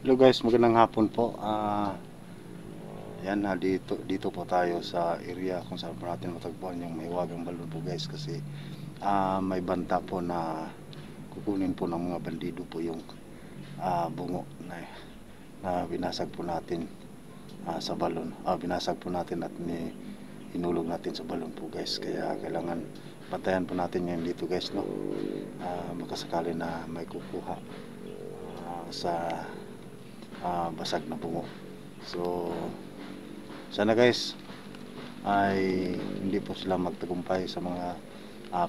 Hello guys, magandang hapon po. Yan, dito po tayo sa area kung saan po natin matagpuan yung Mahiwagang Balon po guys, kasi may banta po na kukunin po ng mga bandido po yung bungo na binasag po natin sa balon. Binasag po natin at hinulog natin sa balon po guys, kaya kailangan bantayan po natin ngayon dito guys, no? Makasakali na may kukuha sa basag na bungo. So sana guys ay hindi po sila magtagumpay sa mga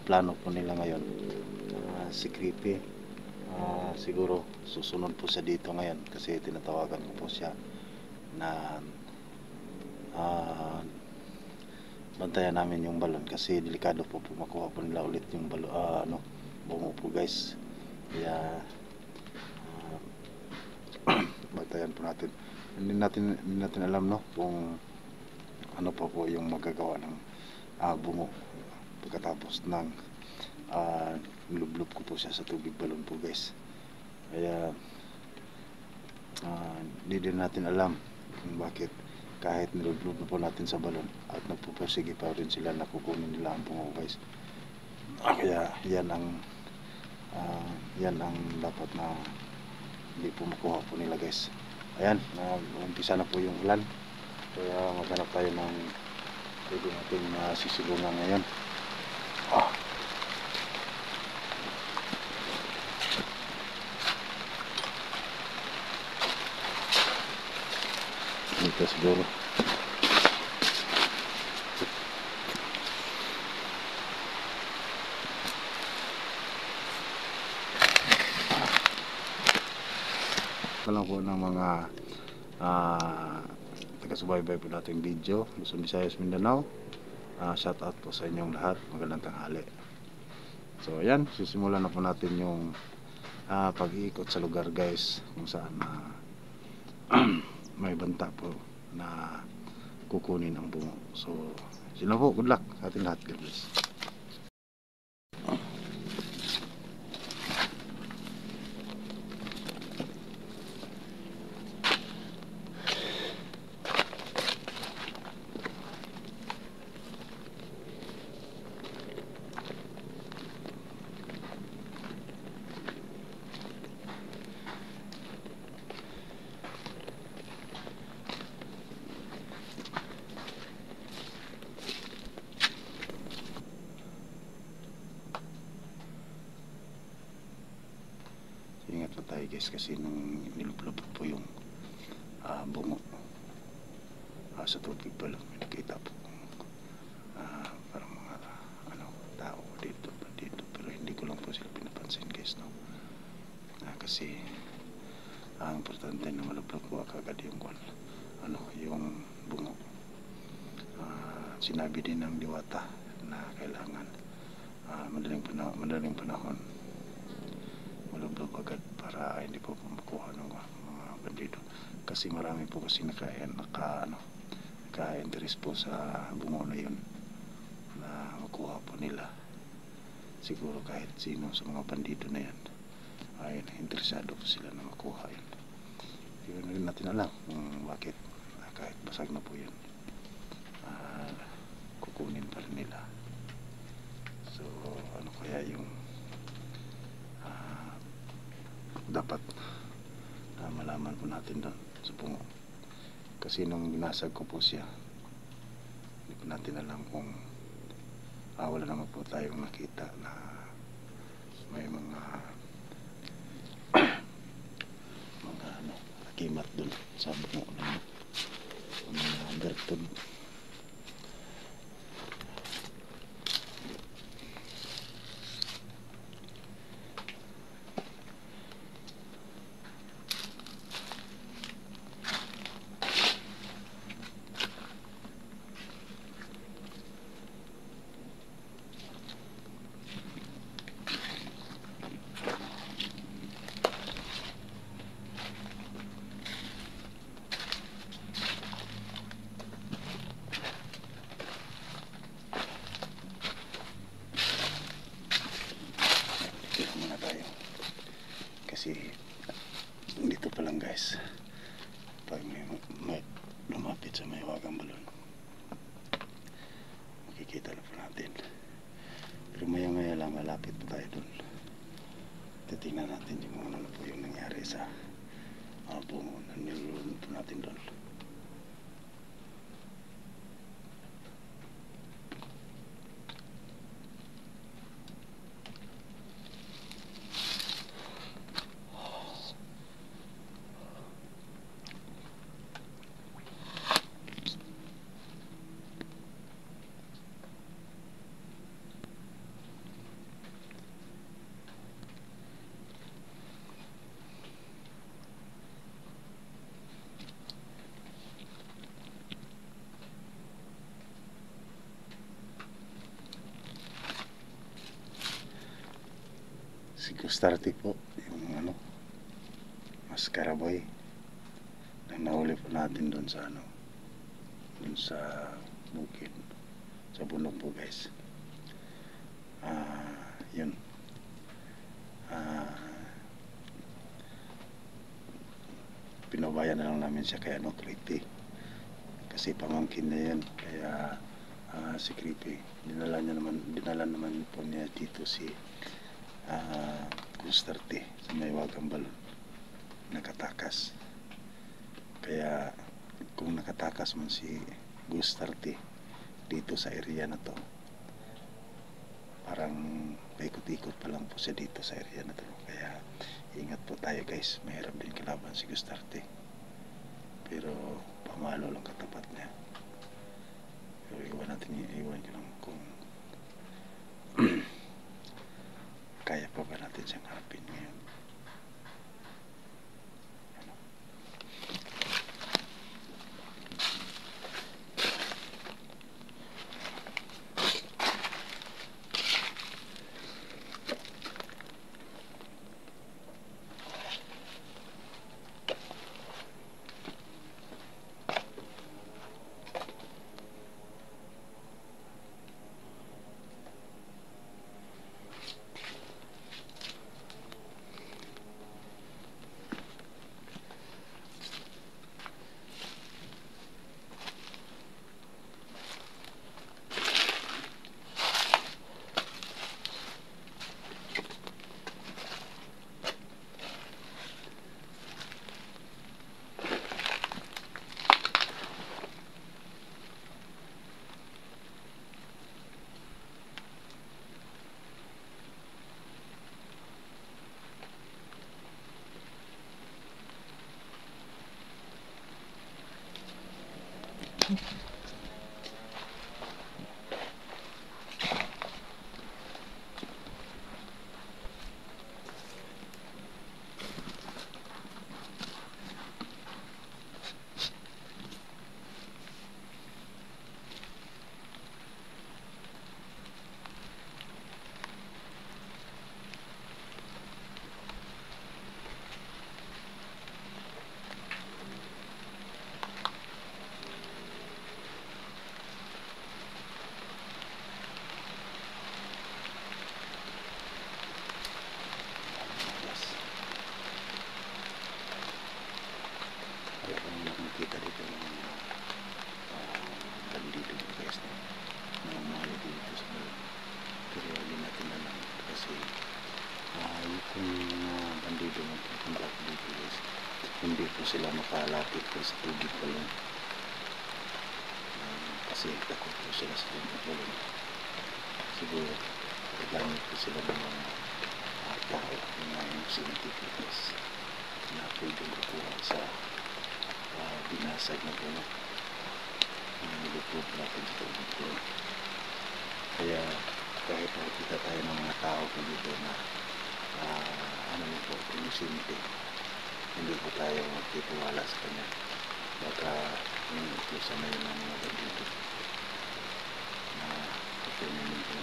plano po nila ngayon. Si Creepy siguro susunod po siya dito ngayon, kasi tinatawagan ko po siya na bantayan namin yung balon, kasi delikado po makuha po nila ulit yung balon, bungo po guys. Kaya bantayan po natin. Hindi natin alam, no, kung ano pa po yung magagawa ng bungo pagkatapos ng nilublob ko po siya sa tubig balon po guys. Kaya hindi din natin alam kung bakit kahit nilublob na po natin sa balon at nagpupursige pa rin sila na kukunin nila ang bungo guys. Kaya yan ang dapat na hindi po makuha po nila guys. Ayan, umpisa na po yung ulan, kaya maghanap tayo ng pwede natin sisilungan ngayon. Dito siguro. Lang po ng mga taga-subaybay po nating video, Luzon, Visayas, Mindanao. Shout out po sa inyong lahat, magandang tanghali. So ayan, sisimulan na po natin yung pag-iikot sa lugar guys, kung saan may banta po na kukunin ang bungo. So sino po, good luck sa ating lahat, God bless. Ingat po tayo guys, kasi nung nilublob po yung bungo sa tubig pa lang, nakita po parang mga tao dito, pero hindi ko lang po sila pinapansin guys, no? Kasi ang importante na malublob po agad yung yung bungo. Sinabi din ng diwata na kailangan madaling panahon malublob agad para hindi po makuha ng mga bandido, kasi marami po kasi naka-interest po sa bungo na yun na makuha po nila. Siguro kahit sino sa mga bandido na yan ay interesado po sila na makuha yun. Hindi rin natin alam kung bakit kahit basag na po yun kukunin pa rin nila. So ano kaya yung dapat malaman po natin doon sa bungo, kasi nung binasag ko po siya, hindi po natin alam kung wala naman po tayong nakita na may mga akimat doon sa bungo na mga gartod. Dito pa lang guys, pag may lumapit sa may wagang balon, makikita na po natin. Pero maya maya lang malapit po tayo dun. Titingnan natin yung ano na po yung nangyari sa bungo na nilulunod po natin dun. Si Gustarte po, yung Mascara Boy na nahuli po natin doon sa doon sa bukid, sa bundok po guys. Yun, pinabayan na lang namin siya kay Creepy, kasi pamangkin na yan, kaya si Creepy dinala naman po niya dito si Gustarte sa may wagang balon, nakatakas. Kaya kung nakatakas man si Gustarte dito sa area na to, parang paikot-ikot pa lang po siya dito sa area na to. Kaya ingat po tayo guys, mahirap din kalaban si Gustarte, pero pamalo lang katapat niya. Pero iwan ko lang kung kaya pa ba natin siyang harapin ngayon. Kita dito ng bandido guys na umali dito sa balon. Pero hindi natin alam kasi yung bandido na pupunta dito guys, hindi po sila makalapit po sa tubig balon, kasi takot po sila sa tubig balon. Siguro gagamit po sila ng mga tao ng mga scientific na pwede kukuha sa binasag na puno na nilupog natin sa tubig po. Kaya kahit nakikita tayo ng mga tao po dito na inosente, hindi po tayo magtitiwala sa kanya. Baka inutusan na yun ng mga bandido na ipinamin po.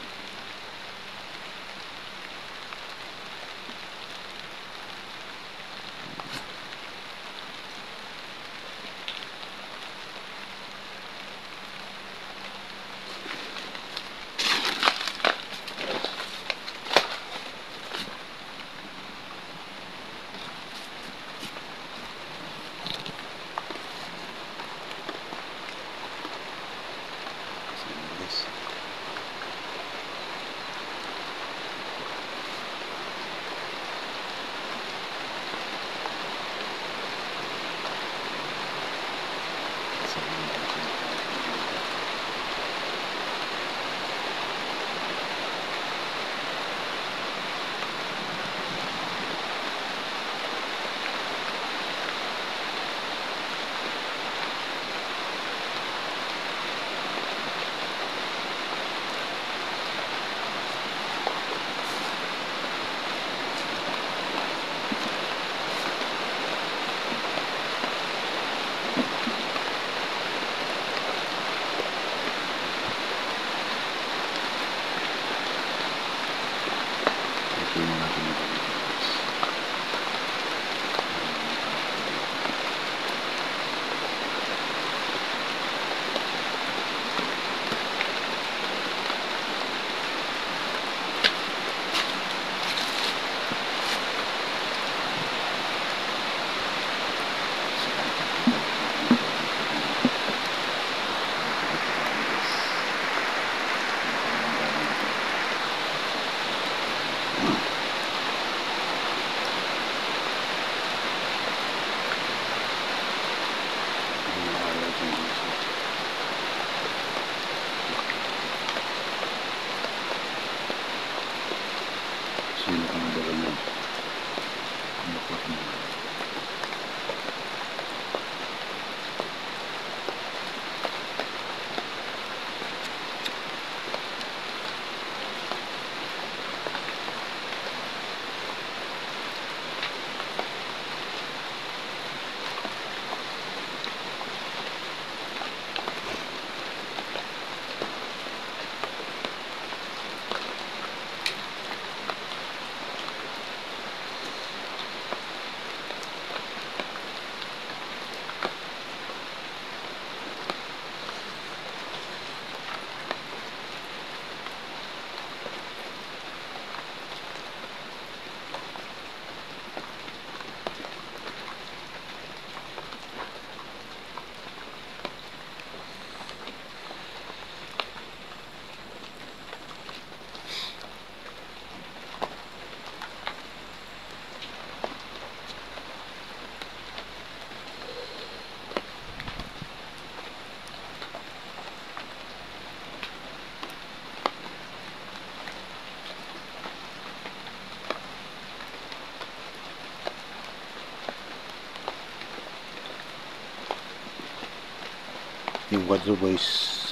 Yung Quadro Boys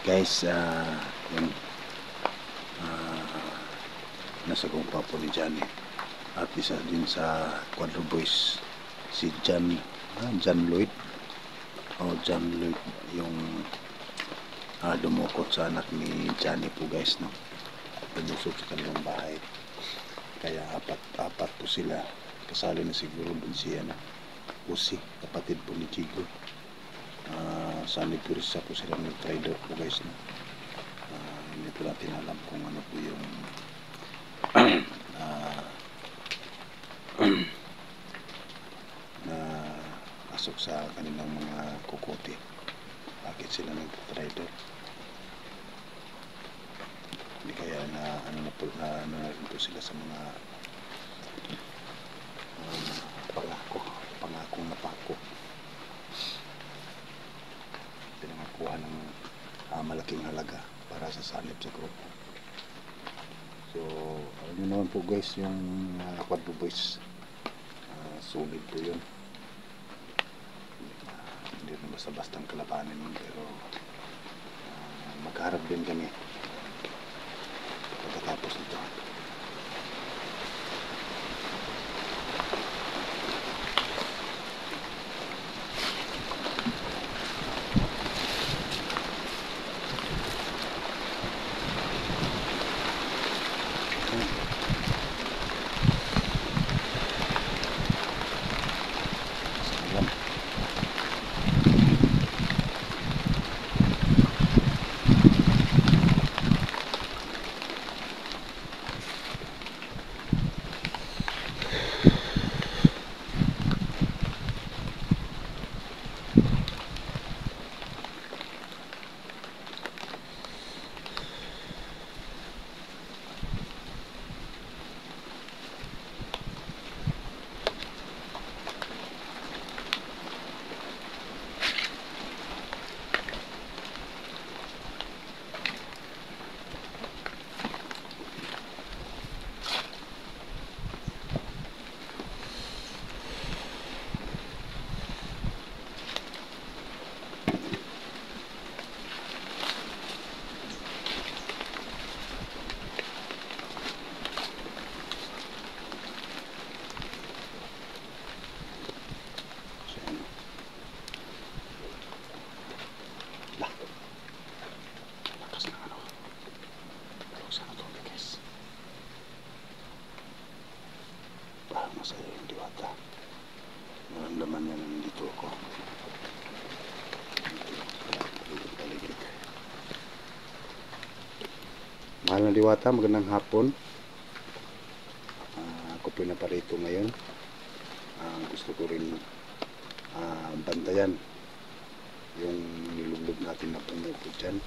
guys, yung nasa gwapo ni Johnny, at isa din sa Quadro Boys si John Lloyd yung dumukot sa anak ni Johnny po guys, no, lumusok sa kanilang bahay. Kaya apat po sila, kasali na siguro dun si Usi, kapatid po ni Chico. Sa Nipurisa po sila ng trader po guys, no. Hindi po natin alam kung ano po yung na pasok sa kanilang mga kukote. Bakit sila nag-trader? Hindi kaya na ano na rin po sila sa mga pangakong napako. Pinangakuha ng malaking halaga para sa sanib sa grupo. So, alam nyo naman po guys, yung Quadro Boys, solid po yun. Hindi na basta-bastang kalabanin yun, pero magharap din kami pagkatapos nito. Masaya yung Diwata. Naramdaman niya na nandito ako. Mahal na Diwata, magandang hapon. Ako po na parito ngayon. Gusto ko rin bantayan yung nilublog natin na puno po dyan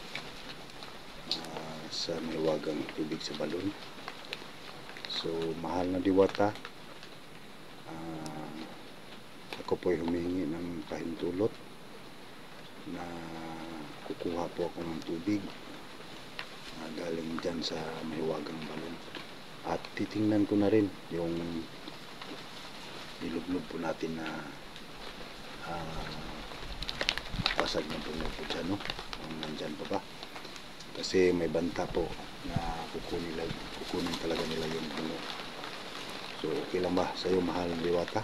sa mahiwagang tubig sa balon. So, mahal na Diwata, ako po ay humingi ng pahintulot na kukuha po ako ng tubig galing dyan sa mahiwagang balon, at titingnan ko na rin yung nilublob po natin na pasag na puno po dyan, no? Nandyan pa ba? Kasi may banta po na kukunin talaga nila yung puno. So, okay lang ba sa'yo, mahal na Diwata?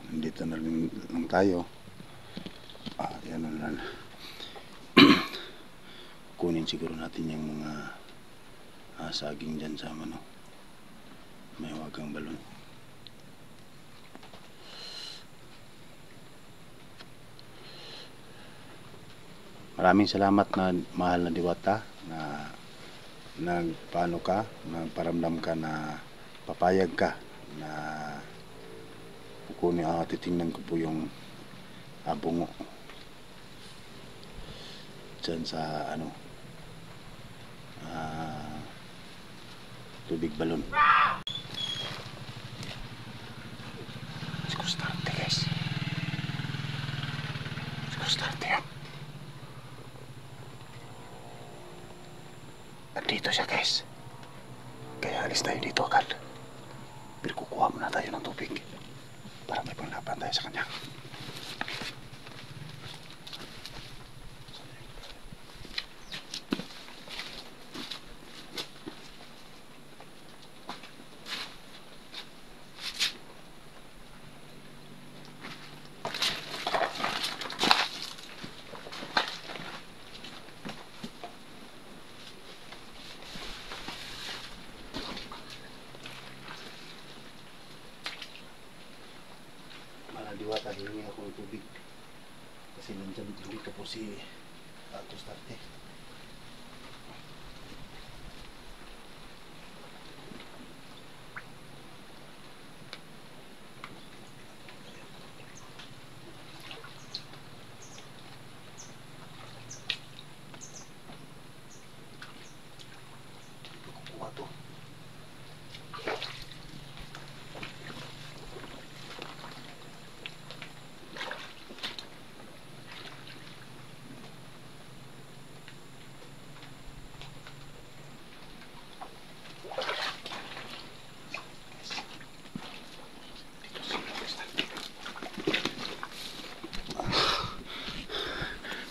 Nandito na lang tayo. Yan na lang. Kunin siguro natin yung mga saging dyan sa may wagang balon. Maraming salamat na mahal na Diwata na nagpaano ka, nagparamdam ka na papayag ka na titingnan ko po yung bungo dyan sa tubig balon. Siguro starte guys, siguro starte yan. Nandito siya guys, kaya alis tayo dito agad, pero kukuha muna tayo ng tubig para may panglaban tayo sa kanya. Diwata, hihingi ako ng tubig kasi nandyan dito po si Tostarte. Kukuha to.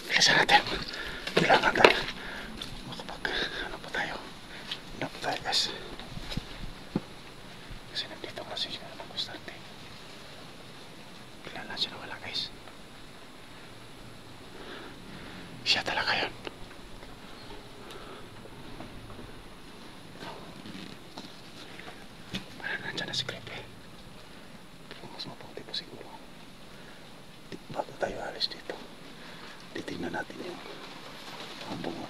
Bilisan natin. Kailangan tayo ano pa tayo guys, kasi nandito kasi siya ng Tostarte. Kailangan lang siya nawala guys. Siya talaga yun. Parang nandyan na si Crepe. Pero mas mabuti po siguro bago tayo alis dito, titignan natin yung bungo.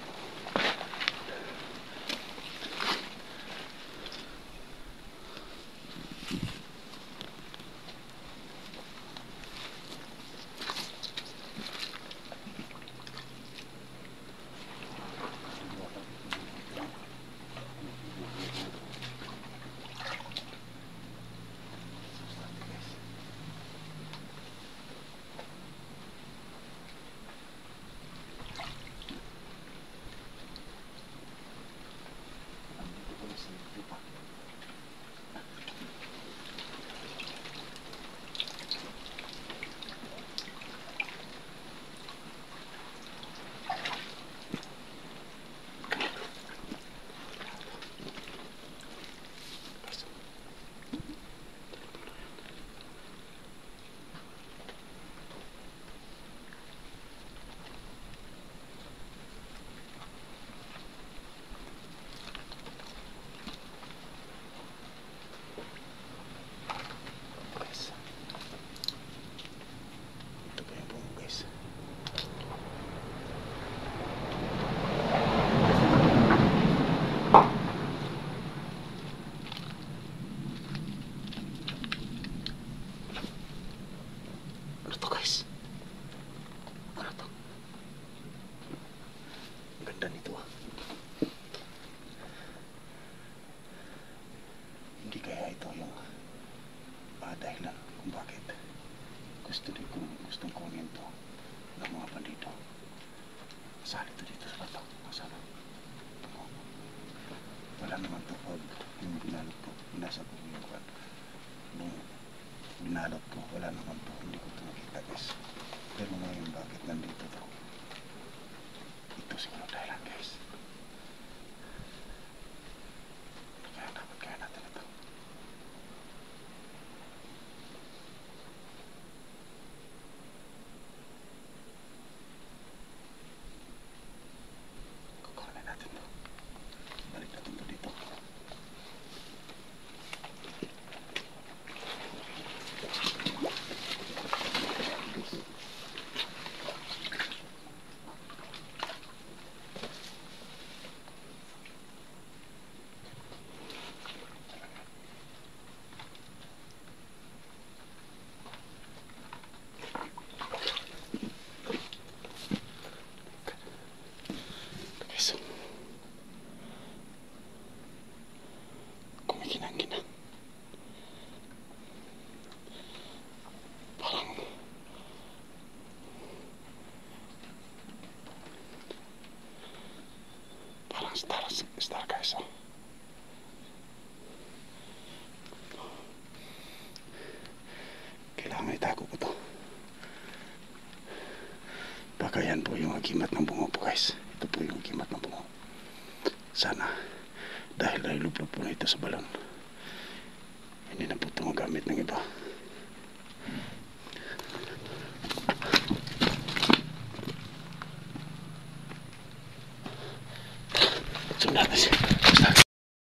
Ganda nito Hindi kaya ito yung dahilan kung bakit gustong kunin to ng mga bandido. Masali to dito sa bato. Masala. Wala naman to pag yung binalot ko. Nasa ko yung kwan. Nung binalot ko, wala naman to. Hindi ko ito nakita guys. Pero ngayon bakit nandito to? Ito siguro dahilan guys. Kaya dapat kaya natin ito. Kukunin natin to. Balik natin to dito. Kailangan itago ko to. Baka yan po yung agimat ng bungo po guys. Ito po yung agimat ng bungo. Sana dahil nailublog po na ito sa balon, hindi na po ito magamit ng iba. Sundan na siya.